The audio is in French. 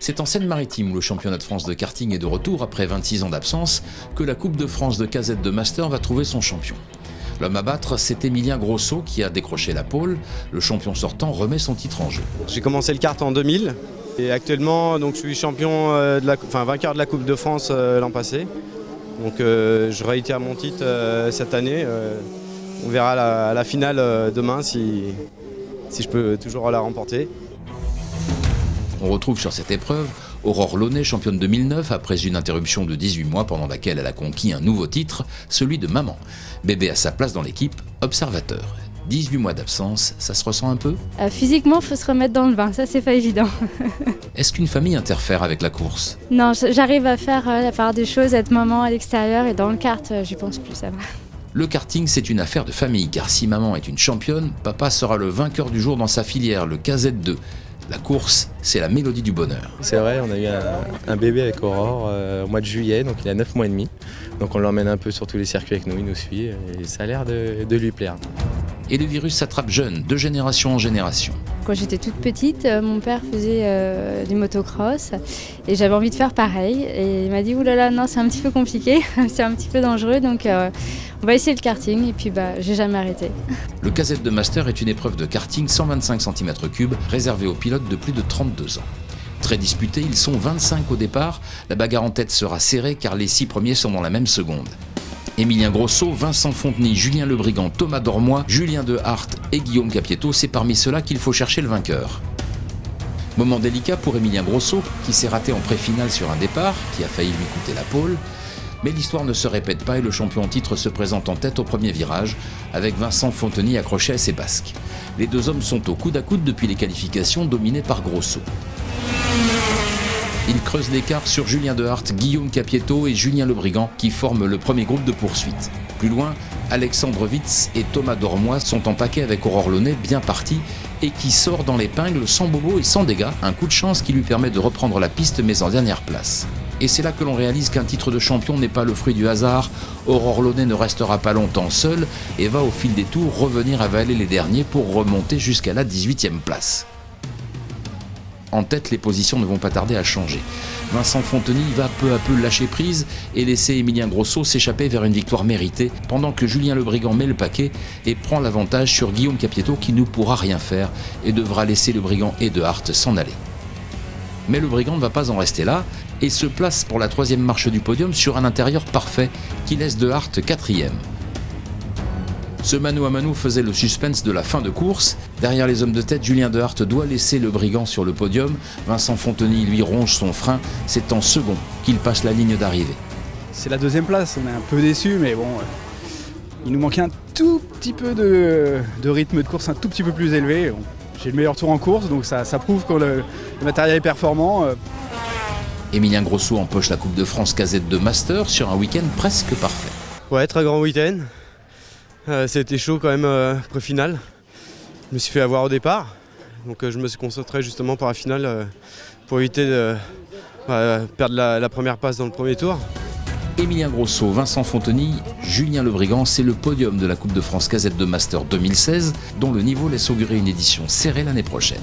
C'est en Seine-Maritime où le championnat de France de karting est de retour après 26 ans d'absence que la Coupe de France de KZ2 Master va trouver son champion. L'homme à battre, c'est Émilien Grosso qui a décroché la pole. Le champion sortant remet son titre en jeu. J'ai commencé le kart en 2000 et actuellement donc, je suis champion, vainqueur de la Coupe de France l'an passé. Donc je réitère mon titre cette année. On verra à la finale demain si je peux toujours la remporter. On retrouve sur cette épreuve Aurore Launay, championne 2009, après une interruption de 18 mois pendant laquelle elle a conquis un nouveau titre, celui de maman. Bébé a sa place dans l'équipe, observateur. 18 mois d'absence, ça se ressent un peu ? Physiquement, il faut se remettre dans le bain, ça c'est pas évident. Est-ce qu'une famille interfère avec la course ? Non, j'arrive à faire la part des choses, être maman à l'extérieur et dans le kart, j'y pense plus, ça va. Le karting, c'est une affaire de famille, car si maman est une championne, papa sera le vainqueur du jour dans sa filière, le KZ2. La course, c'est la mélodie du bonheur. C'est vrai, on a eu un bébé avec Aurore au mois de juillet, donc il a 9 mois et demi. Donc on l'emmène un peu sur tous les circuits avec nous, il nous suit et ça a l'air de lui plaire. Et le virus s'attrape jeune, de génération en génération. Quand j'étais toute petite, mon père faisait du motocross et j'avais envie de faire pareil. Et il m'a dit « oulala, non, c'est un petit peu compliqué, c'est un petit peu dangereux, donc on va essayer le karting » et puis j'ai jamais arrêté. Le KZ2 Master est une épreuve de karting 125 cm3 réservée aux pilotes de plus de 32 ans. Très disputés, ils sont 25 au départ. La bagarre en tête sera serrée car les 6 premiers sont dans la même seconde. Émilien Grosso, Vincent Fontenay, Julien Lebrigand, Thomas Dormois, Julien De Hart et Guillaume Capietto, c'est parmi ceux-là qu'il faut chercher le vainqueur. Moment délicat pour Émilien Grosso, qui s'est raté en pré-finale sur un départ, qui a failli lui coûter la pole. Mais l'histoire ne se répète pas et le champion en titre se présente en tête au premier virage, avec Vincent Fontenay accroché à ses basques. Les deux hommes sont au coude à coude depuis les qualifications, dominés par Grosso. Il creuse l'écart sur Julien De Hart, Guillaume Capietto et Julien Lebrigand qui forment le premier groupe de poursuite. Plus loin, Alexandre Witz et Thomas Dormois sont en paquet avec Aurore Launay bien parti et qui sort dans l'épingle sans bobo et sans dégâts, un coup de chance qui lui permet de reprendre la piste mais en dernière place. Et c'est là que l'on réalise qu'un titre de champion n'est pas le fruit du hasard. Aurore Launay ne restera pas longtemps seule et va au fil des tours revenir avaler les derniers pour remonter jusqu'à la 18e place. En tête, les positions ne vont pas tarder à changer. Vincent Fontenay va peu à peu lâcher prise et laisser Émilien Grosso s'échapper vers une victoire méritée, pendant que Julien Lebrigand met le paquet et prend l'avantage sur Guillaume Capietto qui ne pourra rien faire et devra laisser Lebrigand et De Hart s'en aller. Mais Lebrigand ne va pas en rester là et se place pour la 3e marche du podium sur un intérieur parfait qui laisse De Hart 4e. Ce mano à mano faisait le suspense de la fin de course. Derrière les hommes de tête, Julien De Hart doit laisser Lebrigand sur le podium. Vincent Fontenay lui ronge son frein. C'est en second qu'il passe la ligne d'arrivée. C'est la 2e place, on est un peu déçus, mais bon, il nous manquait un tout petit peu de rythme de course un tout petit peu plus élevé. Bon, j'ai le meilleur tour en course, donc ça prouve que le matériel est performant. Émilien Grosso empoche la Coupe de France KZ2 Master sur un week-end presque parfait. Ouais, très grand week-end. C'était chaud quand même pré-finale. Je me suis fait avoir au départ, donc je me suis concentré justement pour la finale pour éviter de perdre la première passe dans le premier tour. Émilien Grosso, Vincent Fontenay, Julien Lebrigand, c'est le podium de la Coupe de France KZ2 Master 2016, dont le niveau laisse augurer une édition serrée l'année prochaine.